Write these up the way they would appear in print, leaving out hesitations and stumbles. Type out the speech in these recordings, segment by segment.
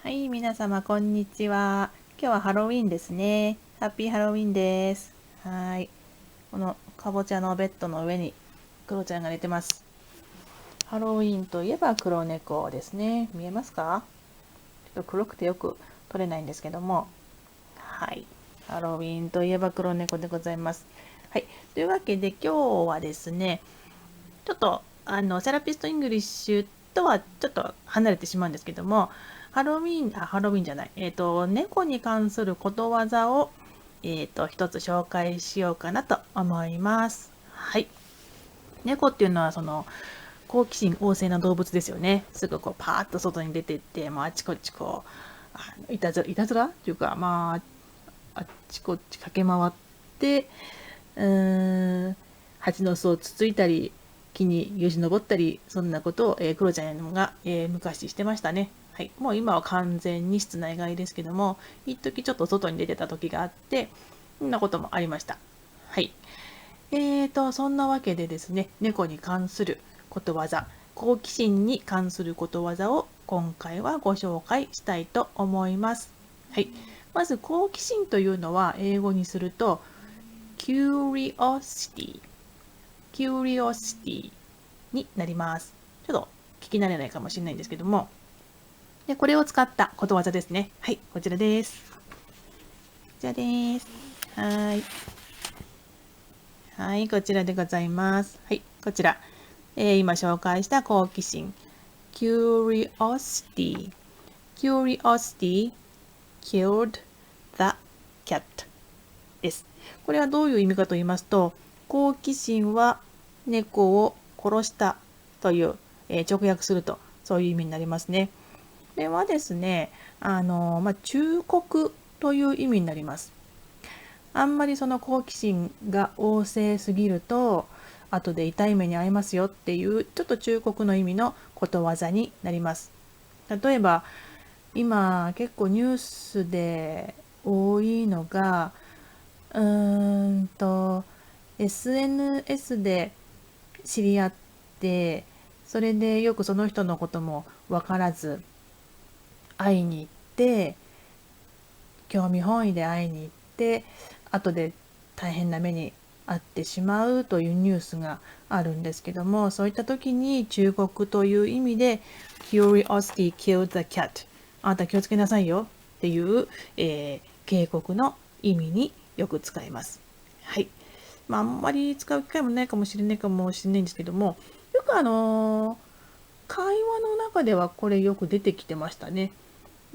はい、皆様こんにちは。今日はハロウィンですね。ハッピーハロウィンです。はい。このかぼちゃのベッドの上にクロちゃんが寝てます。ハロウィンといえば黒猫ですね。見えますか？ちょっと黒くてよく撮れないんですけども。はい。ハロウィンといえば黒猫でございます。はい。というわけで今日はですね、ちょっとセラピストイングリッシュとはちょっと離れてしまうんですけども、ハロウィンじゃない、猫に関することわざを、一つ紹介しようかなと思います。はい。猫っていうのは、好奇心旺盛な動物ですよね。すぐこう、パーッと外に出てって、あちこちこう、いたずらっていうか、あっちこっち駆け回って、蜂の巣をつついたり、木によじ登ったり、そんなことを、クロちゃんが、昔してましたね。はい。もう今は完全に室内外ですけども、一時ちょっと外に出てた時があって、そんなこともありました。はい。そんなわけでですね、猫に関することわざ、好奇心に関することわざを今回はご紹介したいと思います。はい。まず、好奇心というのは英語にすると、curiosity curiosity になります。ちょっと聞き慣れないかもしれないんですけども、でこれを使ったことわざですね。はい、こちらです。こちらです。はい。はい、こちらでございます。はい、こちら。今紹介した好奇心。curiosity curiosity killed the cat です。これはどういう意味かと言いますと、好奇心は猫を殺したという、直訳するとそういう意味になりますね。これはですね、忠告という意味になります。あんまりその好奇心が旺盛すぎると、後で痛い目に遭いますよっていう、ちょっと忠告の意味のことわざになります。例えば、今結構ニュースで多いのが、うーんと、SNS で知り合って、それでよくその人のことも分からず、会いに行って、興味本位で会いに行って、後で大変な目に遭ってしまうというニュースがあるんですけども、そういった時に忠告という意味で、Curiosity killed the cat。あなた気をつけなさいよっていう、警告の意味によく使います。はい。あんまり使う機会もないかもしれないんですけども、よく会話の中ではこれよく出てきてましたね。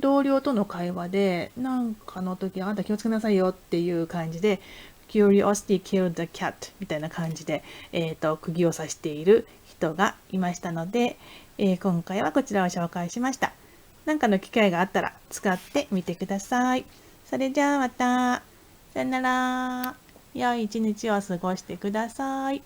同僚との会話で、なんかの時、あなた気をつけなさいよっていう感じで、Curiosity killed the cat みたいな感じで、釘を刺している人がいましたので、今回はこちらを紹介しました。なんかの機会があったら使ってみてください。それじゃあまた。さよなら。良い一日を過ごしてください。